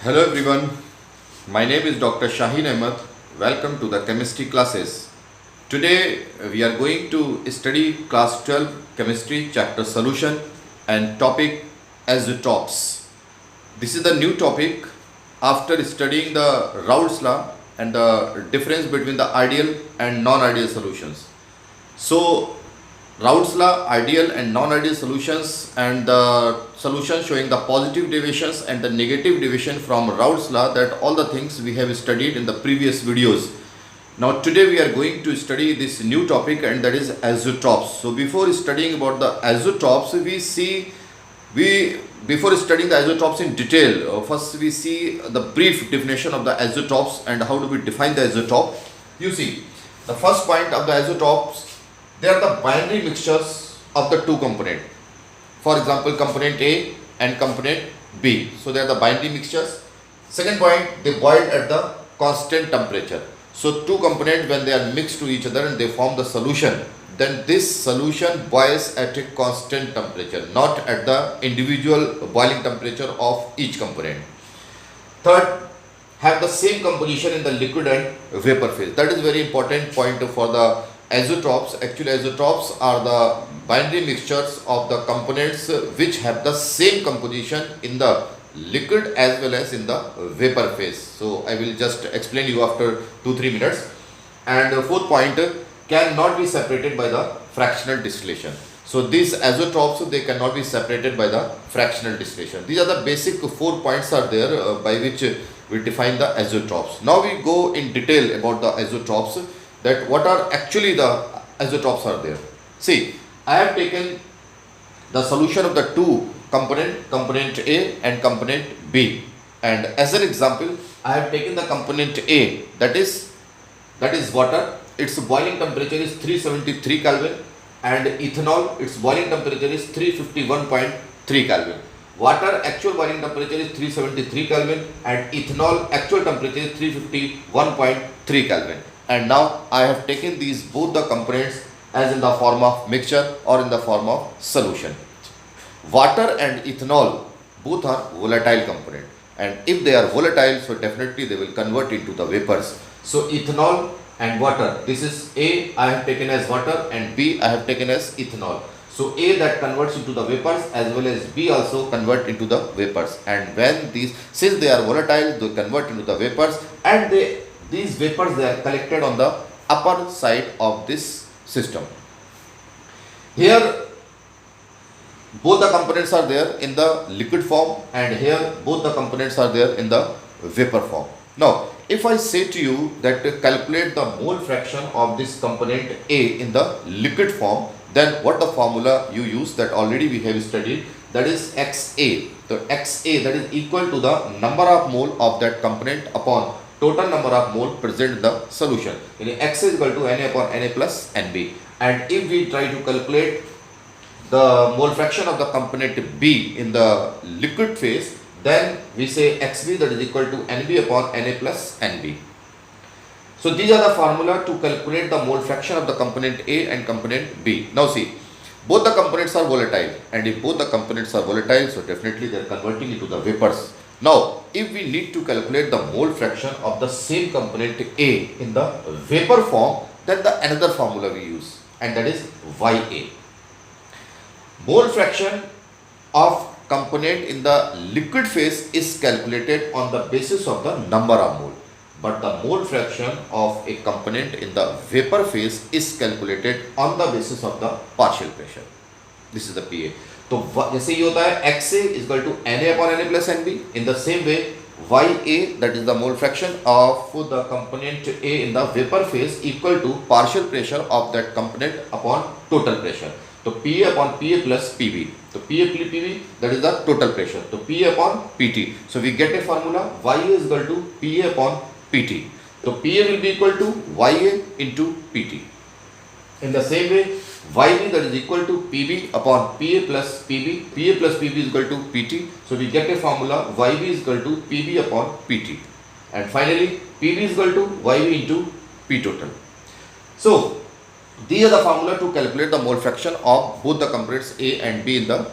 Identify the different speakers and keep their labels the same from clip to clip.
Speaker 1: Hello everyone, my name is Dr. Shaheen Ahmed. Welcome to the chemistry classes. Today we are going to study class 12 chemistry chapter solution and topic isotopes. This is the new topic after studying the Raoult's law and the difference between the ideal and non-ideal solutions. So Raoult's law, ideal and non-ideal solutions, and the solution showing the positive deviations and the negative deviation from Raoult's law, that all the things we have studied in the previous videos. Now today we are going to study this new topic, and that is isotopes. So before studying about the isotopes, before studying the isotopes in detail, first we see the brief definition of the isotopes and how do we define the isotope. You see, the first point of the isotopes, they are the binary mixtures of the two components. For example, component A and component B. So they are the binary mixtures. Second point, they boil at the constant temperature. So two components, when they are mixed to each other and they form the solution, then this solution boils at a constant temperature, not at the individual boiling temperature of each component. Third, have the same composition in the liquid and vapor phase. That is very important point for the isotopes. Actually, isotopes are the binary mixtures of the components which have the same composition in the liquid as well as in the vapor phase. So I will just explain you after 2-3 minutes. And fourth point, cannot be separated by the fractional distillation. So these isotopes, they cannot be separated by the fractional distillation. These are the basic 4 points are there by which we define the isotopes. Now we go in detail about the isotopes, that what are actually the isotopes are there. See, I have taken the solution of the two component A and component B, and as an example I have taken the component A, that is water. Its boiling temperature is 373 Kelvin, and ethanol, its boiling temperature is 351.3 Kelvin. Water actual boiling temperature is 373 Kelvin and ethanol actual temperature is 351.3 Kelvin. And now I have taken these both the components as in the form of mixture or in the form of solution. Water and ethanol both are volatile component, and if they are volatile, so definitely they will convert into the vapors. So ethanol and water, this is A I have taken as water and B I have taken as ethanol. So A that converts into the vapors as well as B also convert into the vapors, and when since they are volatile, they convert into the vapors, and these vapors, they are collected on the upper side of this system. Here both the components are there in the liquid form, and here both the components are there in the vapor form. Now if I say to you that calculate the mole fraction of this component A in the liquid form, then what the formula you use, that already we have studied, that is XA. So XA, that is equal to the number of mole of that component upon total number of mole present in the solution. X is equal to Na upon Na plus Nb. And if we try to calculate the mole fraction of the component B in the liquid phase, then we say Xb, that is equal to Nb upon Na plus Nb. So these are the formula to calculate the mole fraction of the component A and component B. Now see, both the components are volatile, and if both the components are volatile, so definitely they are converting into the vapors. Now if we need to calculate the mole fraction of the same component A in the vapor form, then the another formula we use, and that is Ya. Mole fraction of component in the liquid phase is calculated on the basis of the number of mole, but the mole fraction of a component in the vapor phase is calculated on the basis of the partial pressure. This is the PA. तो जैसे ये होता है XA is equal to Na upon Na plus Nb. In the same way, Ya, that is the mole fraction of the component A in the vapor phase, equal to partial pressure of that component upon total pressure. So Pa upon Pa plus Pb. So Pa plus Pb, that is the total pressure. So Pa upon Pt. So we get a formula Ya is equal to Pa upon Pt. So Pa will be equal to Ya into Pt. In the same way, Yb, that is equal to Pb upon Pa plus Pb. Pa plus Pb is equal to Pt. So we get a formula Yb is equal to Pb upon Pt. And finally, Pb is equal to Yb into P total. So these are the formula to calculate the mole fraction of both the components A and B in the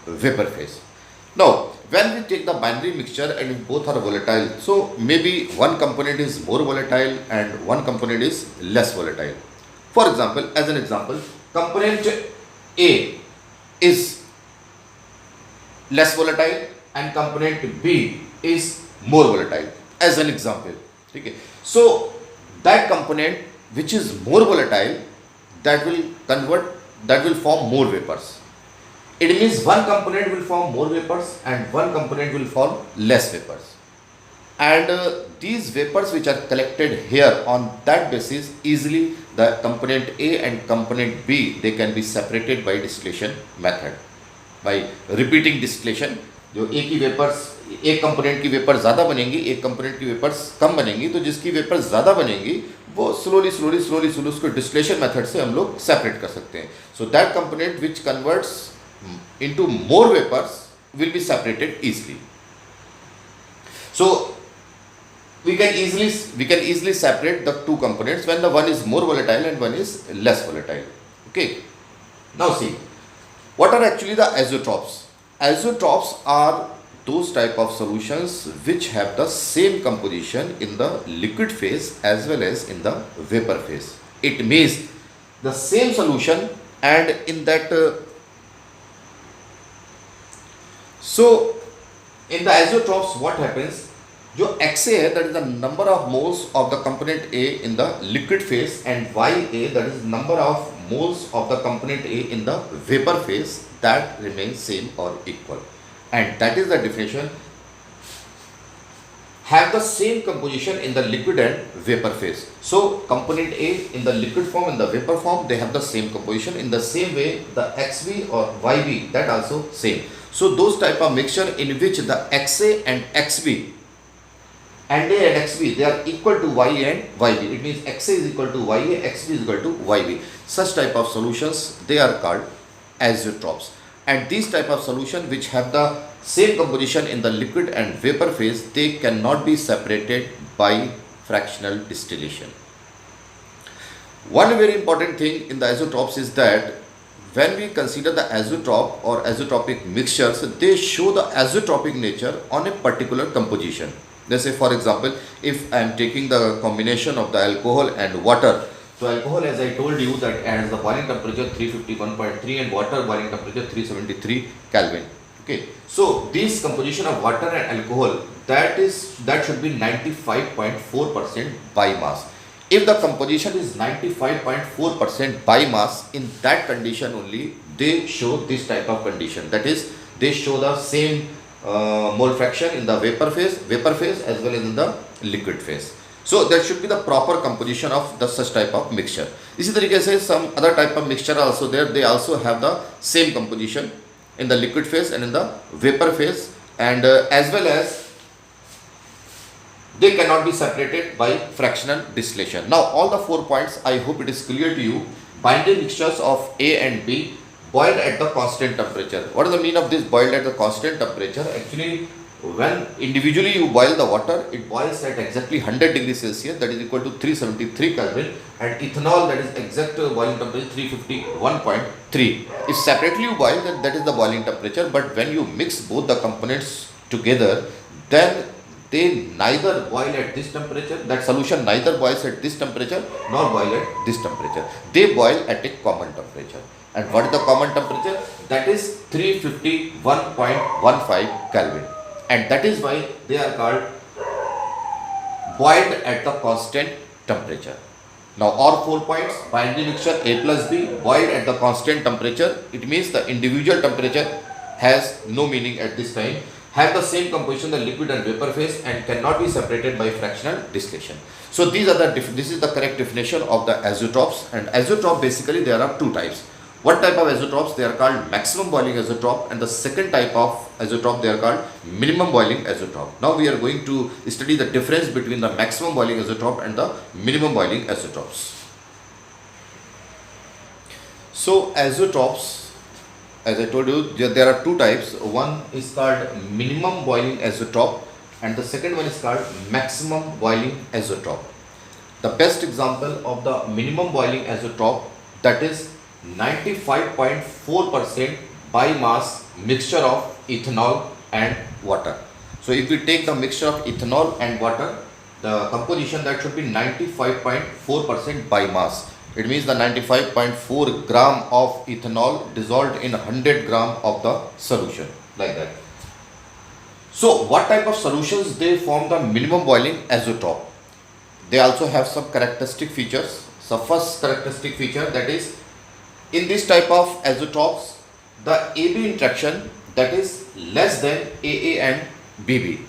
Speaker 1: vapor phase. Now when we take the binary mixture and if both are volatile, so maybe one component is more volatile and one component is less volatile. For example, as an example, component A is less volatile and component B is more volatile, as an example. Okay. So that component which is more volatile, that will form more vapors. It means one component will form more vapors and one component will form less vapors. And these vapors which are collected here, on that basis, easily the component A and component B, they can be separated by distillation method. By repeating distillation, जो एक ही vapours, एक component की vapour ज़्यादा बनेंगी, एक component की vapours कम बनेंगी, तो जिसकी वेपर ज़्यादा बनेंगी वो स्लोली उसको डिस्टिलेशन मेथड से हम लोग सेपरेट कर सकते हैं. So that component which converts into more vapors will be separated easily. So we can easily separate the two components when the one is more volatile and one is less volatile. Okay. Now see, what are actually the azotropes? Azotropes are those type of solutions which have the same composition in the liquid phase as well as in the vapor phase. It means the same solution, and in that so in the azotropes what happens, जो XA है, that is the number of moles of the component A in the liquid phase, and YA, that is number of moles of the component A in the vapor phase, that remains same or equal, and that is the definition. Have the same composition in the liquid and vapor phase. So component A in the liquid form and the vapor form, they have the same composition. In the same way, the XB or YB, that also same. So those type of mixture in which the XA and XB and A and XB, they are equal to YA and YB. It means XA is equal to YA, XB is equal to YB. Such type of solutions, they are called azotropes. And these type of solution which have the same composition in the liquid and vapor phase, they cannot be separated by fractional distillation. One very important thing in the azotropes is that when we consider the azotrope or azotropic mixtures, they show the azotropic nature on a particular composition. Let's say, for example, if I am taking the combination of the alcohol and water. So alcohol, as I told you, that has the boiling temperature 351.3 and water boiling temperature 373 Kelvin. Okay. So this composition of water and alcohol, that should be 95.4% by mass. If the composition is 95.4% by mass, in that condition only they show this type of condition. That is, they show the same mole fraction in the vapor phase as well as in the liquid phase. So that should be the proper composition of the such type of mixture. इसी तरीके से some other type of mixture are also there. They also have the same composition in the liquid phase and in the vapor phase, and as well as they cannot be separated by fractional distillation. Now all the 4 points, I hope it is clear to you. Binary mixtures of A and B boiled at the constant temperature. What is the mean of this boiled at the constant temperature? Actually, when individually you boil the water, it boils at exactly 100 degrees Celsius, that is equal to 373 Kelvin, and ethanol, that is exact boiling temperature 351.3. If separately you boil, then that is the boiling temperature, but when you mix both the components together, then they neither boil at this temperature, that solution neither boils at this temperature nor boil at this temperature. They boil at a common temperature. And what is the common temperature? That is 351.15 Kelvin. And that is why they are called boiled at the constant temperature. Now all 4 points, binary mixture A plus B boiled at the constant temperature, it means the individual temperature has no meaning at this time, have the same composition, the liquid and vapor phase, and cannot be separated by fractional distillation. So this is the correct definition of the azotropes. And azotrope, basically there are two types. One type of azotropes, they are called maximum boiling azotrope, and the second type of azotrope, they are called minimum boiling azotrope. Now we are going to study the difference between the maximum boiling azotrope and the minimum boiling azotropes. So azotropes, as I told you, there are two types. One is called minimum boiling azotrope and the second one is called maximum boiling azotrope. The best example of the minimum boiling azotrope, that is 95.4% by mass mixture of ethanol and water. So if we take the mixture of ethanol and water, the composition that should be 95.4% by mass. It means the 95.4 gram of ethanol dissolved in 100 gram of the solution, like that. So what type of solutions they form the minimum boiling azeotrope? They also have some characteristic features. So first characteristic feature, that is, in this type of azotopes, the AB interaction that is less than AA and BB.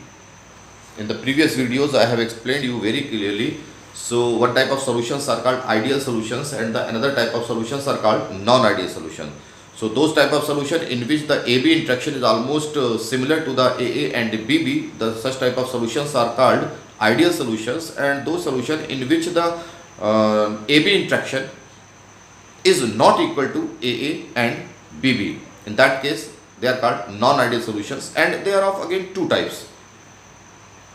Speaker 1: In the previous videos I have explained you very clearly. So one type of solutions are called ideal solutions and the another type of solutions are called non-ideal solution. So those type of solution in which the AB interaction is almost similar to the AA and the BB, the such type of solutions are called ideal solutions, and those solutions in which the AB interaction is not equal to AA and BB. In that case they are called non-ideal solutions, and they are of again two types.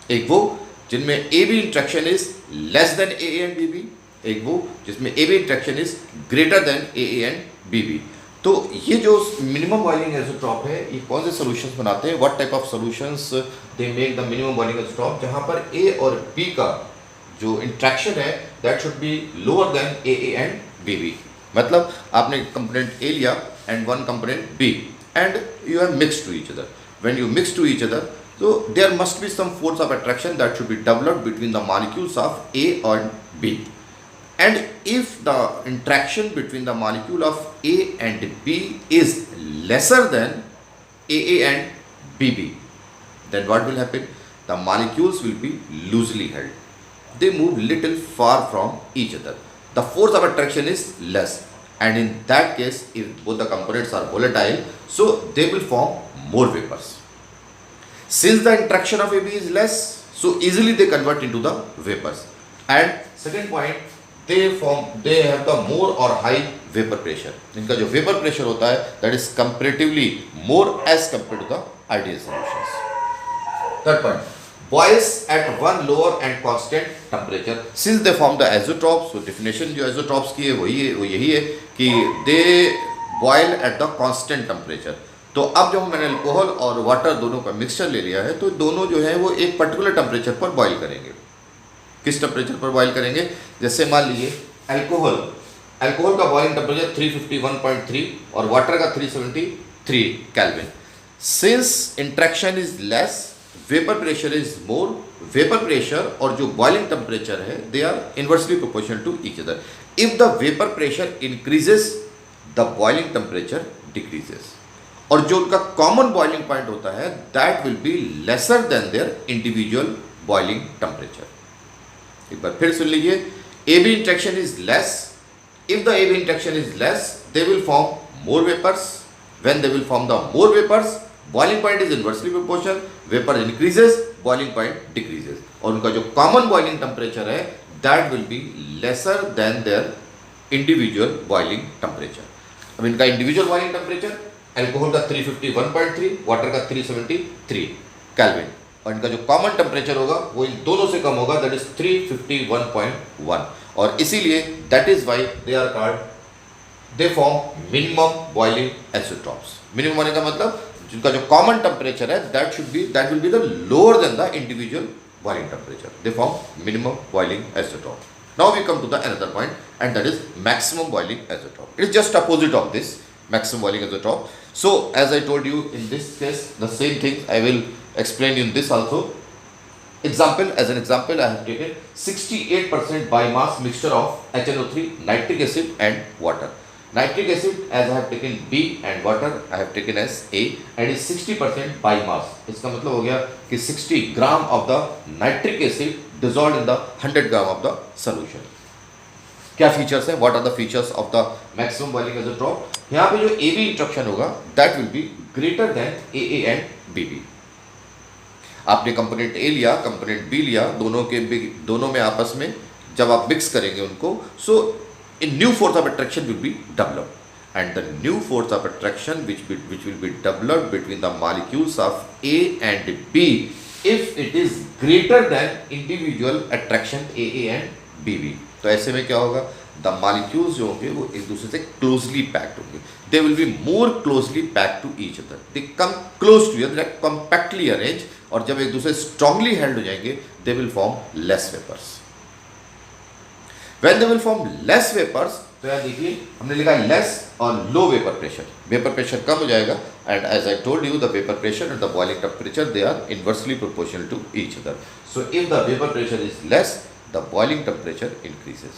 Speaker 1: एक वो जिनमें AB interaction is less than AA and BB, एक वो जिसमें AB interaction is greater than AA and BB. तो ये जो minimum boiling एज़ोट्रॉप है, ये कौन से सॉल्यूशंस बनाते हैं? What type of solutions they make the minimum boiling azeotrope, जहां पर A और B का जो इंट्रैक्शन है that should be lower than AA and BB. मतलब आपने कंपोनेंट A लिया and one component B and you have mixed to each other. When you mix to each other, so there must be some force of attraction that should be developed between the molecules of A and B. And if the interaction between the molecule of A and B is lesser than AA and BB, then what will happen? The molecules will be loosely held. They move little far from each other. The force of attraction is less. And in that case, if both the components are volatile, so they will form more vapors. Since the interaction of AB is less, so easily they convert into the vapors. And second point, they have the more or high vapor pressure. इनका जो vapor pressure होता है, that is comparatively more as compared to the ideal solutions. Third point, boils at one lower and constant temperature. Since they form the azotropes, so definition जो azotropes की है वो यही है कि they boil at the constant temperature. तो अब जब मैंने अल्कोहल और वाटर दोनों का मिक्सचर ले लिया है, तो दोनों जो है वो एक पर्टिकुलर टेम्परेचर पर बॉईल करेंगे. किस टेम्परेचर पर बॉईल करेंगे? जैसे मान लीजिए अल्कोहल का बॉइलिंग टेम्परेचर 351.3 और वाटर का 373 kelvin. Since interaction is less, vapour pressure is more. Vapour pressure और जो बॉइलिंग टेम्परेचर है they are inversely proportional to each other. If the vapour pressure increases, the boiling temperature decreases. और जो उनका common boiling point होता है that will be lesser than their individual boiling temperature. एक बार फिर सुन लीजिए, AB interaction is less. If the AB interaction is less, they will form more vapors. When they will form the more vapors, boiling point is inversely proportional. Vapor increases, boiling point decreases. और उनका जो common boiling temperature है that will be lesser than their individual boiling temperature. अब इनका individual boiling temperature alcohol का 351.3, water का 373 kelvin, और इनका जो कॉमन टेम्परेचर होगा वो इन दोनों से कम होगा, दैट इज 351.1. और इसीलिए that is why they are called, they form minimum boiling azeotropes. Minimum होने का मतलब जिनका जो कॉमन टेम्परेचर है that will be the lower than the individual boiling temperature. They form minimum boiling azeotrope. Now we come to the another point and that is maximum boiling azeotrope. It is just opposite of this maximum boiling azeotrope. So as I told you, in this case the same thing I will explain in this also. Example, as an example I have taken 68% by mass mixture of HNO3, nitric acid and water. Nitric acid as I have taken B and water I have taken as A, and is 60% by mass. इसका मतलब हो गया कि 60 ग्राम of the nitric acid dissolved in the 100 gram of the solution. क्या features है? What are the features of the maximum boiling azeotrope? यहाँ पे जो AB इंट्रैक्शन होगा that will be greater than AA and BB. आपने component A लिया, component B लिया, दोनों में आपस में जब आप मिक्स करेंगे उनको, so a new force of attraction will be developed, and the new force of attraction which will be developed between the molecules of A and B if it is greater than individual attraction AA and BB. तो ऐसे में क्या होगा? The molecules जो होंगे वो एक दूसरे से क्लोजली पैक्ड होंगे, they will be more closely packed to each other, they come close to each other, compactly arrange, और जब एक दूसरे स्ट्रांगली हेल्ड हो जाएंगे they will form less vapours. When they will form less vapours, तो यहाँ देखिए हमने लिखा लेस और low vapour pressure, vapour pressure कम हो जाएगा, and as I told you the vapour pressure and the boiling temperature they are inversely proportional to each other, so if the vapour pressure is less the boiling temperature increases.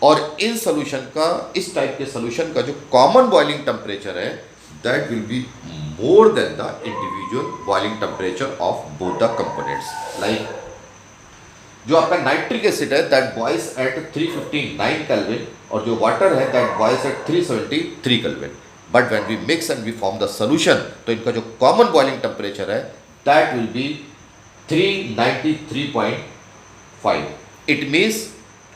Speaker 1: और इन solution का, इस type के solution का जो common boiling temperature है that will be more than the individual boiling temperature of both the components. Like जो आपका नाइट्रिक एसिड है दैट बॉइल्स एट 359 केल्विन, और जो वाटर है that boils at 373 kelvin, but when we mix and we form the solution, तो इनका जो common boiling temperature है that will be 393.5। It means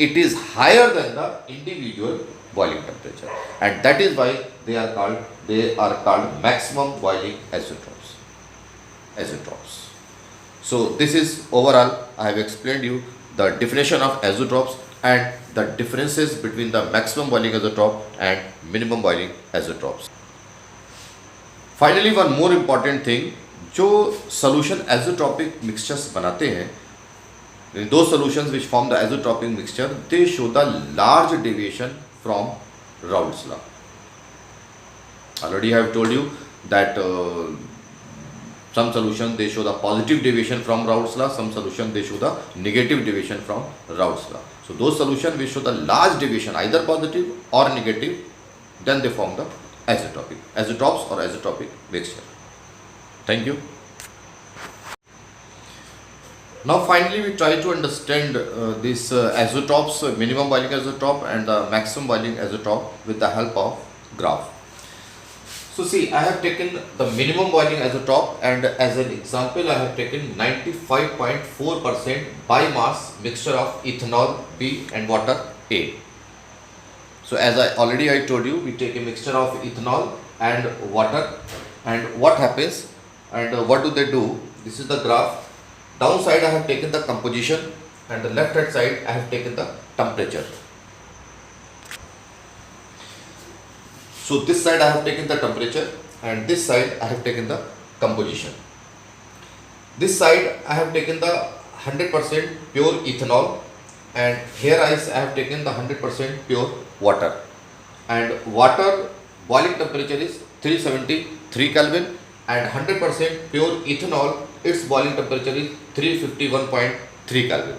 Speaker 1: it is higher than the individual boiling temperature, and that is why they are called maximum boiling azeotrops. So this is overall I have explained you the definition of azeotrops and the differences between the maximum boiling azeotrope and minimum boiling azeotrops. Finally, one more important thing, जो solution azeotropic mixtures बनाते हैं, those solutions which form the azeotropic mixture, they show the large deviation from Raoult's law. Already I have told you that some solutions they show the positive deviation from Raoult's law, some solutions they show the negative deviation from Raoult's law. So those solutions which show the large deviation, either positive or negative, then they form the azeotrops or azeotropic mixture. Thank you. Now finally we try to understand this azeotrops, minimum boiling azeotrope and the maximum boiling azeotrope with the help of graph. So see, I have taken the minimum boiling azeotrope, and as an example I have taken 95.4% by mass mixture of ethanol B and water A. So as I already told you, we take a mixture of ethanol and water, and what happens and what do they do? This is the graph. Downside I have taken the composition, and the left hand side I have taken the temperature. So this side I have taken the temperature, and this side I have taken the composition. This side I have taken the 100% pure ethanol, and here I have taken the 100% pure water, and water boiling temperature is 373 Kelvin, and 100% pure ethanol, its boiling temperature is 351.3 Kelvin.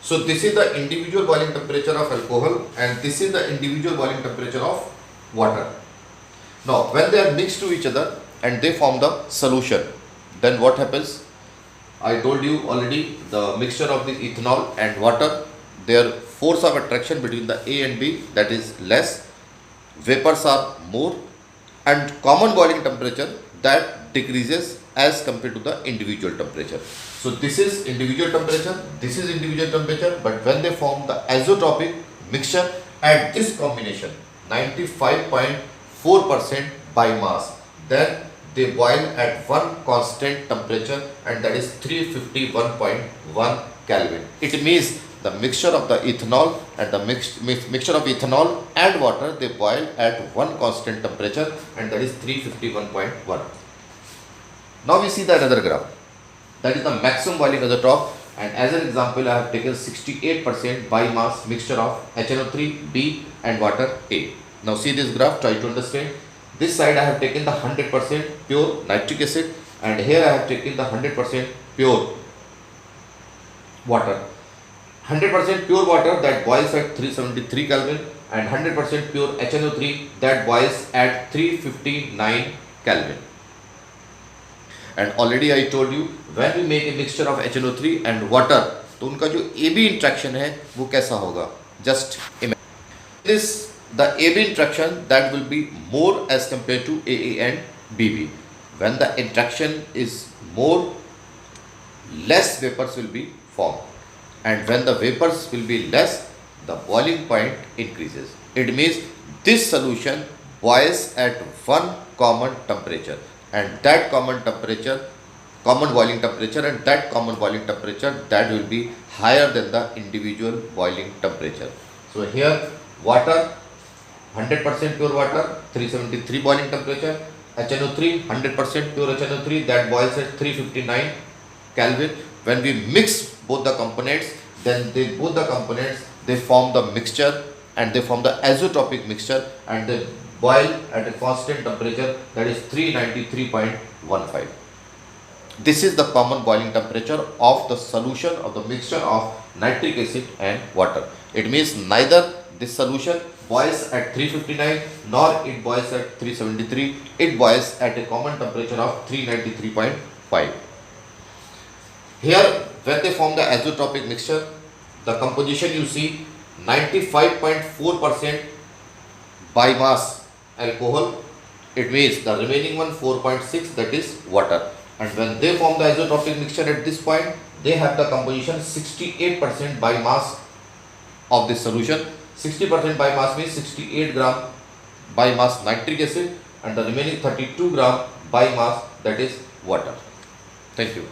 Speaker 1: So this is the individual boiling temperature of alcohol, and this is the individual boiling temperature of water. Now when they are mixed to each other and they form the solution, then what happens? I told you already, the mixture of the ethanol and water, their force of attraction between the A and B, that is less, vapors are more, and common boiling temperature that decreases as compared to the individual temperature. So this is individual temperature, this is individual temperature, but when they form the azeotropic mixture at this combination 95.4% by mass, then they boil at one constant temperature, and that is 351.1 Kelvin. It means the mixture of the ethanol and the mixture of ethanol and water, they boil at one constant temperature, and that is 351.1. Now we see the another graph, that is the maximum boiling azeotrope, and as an example I have taken 68% by mass mixture of HNO3 B and water A. Now see this graph, try to understand. This side I have taken the 100% pure nitric acid, and here I have taken the 100% pure water. 100% pure water that boils at 373 Kelvin, and 100% pure HNO3 that boils at 359 Kelvin. And already I told you, when we make a mixture of HNO3 and water, तो उनका जो AB interaction है वो कैसा होगा? Just imagine this, the AB interaction that will be more as compared to AA and BB. When the interaction is more, less vapors will be formed, and when the vapors will be less, the boiling point increases. It means this solution boils at one common temperature, and that common temperature, common boiling temperature, and that common boiling temperature that will be higher than the individual boiling temperature. So here water, 100% pure water, 373 boiling temperature. HNO3, 100% pure HNO3, that boils at 359 Kelvin. When we mix both the components, then both the components, they form the mixture, and they form the azeotropic mixture, and they boil at a constant temperature, that is 393.15. This is the common boiling temperature of the solution of the mixture of nitric acid and water. It means neither this solution boils at 359 nor it boils at 373. It boils at a common temperature of 393.5. Here, when they form the azeotropic mixture, the composition you see 95.4% by mass alcohol. It means the remaining one 4.6, that is water. And when they form the azeotropic mixture at this point, they have the composition 68% by mass of this solution. 60% by mass means 68 gram by mass nitric acid, and the remaining 32 gram by mass, that is water. Thank you.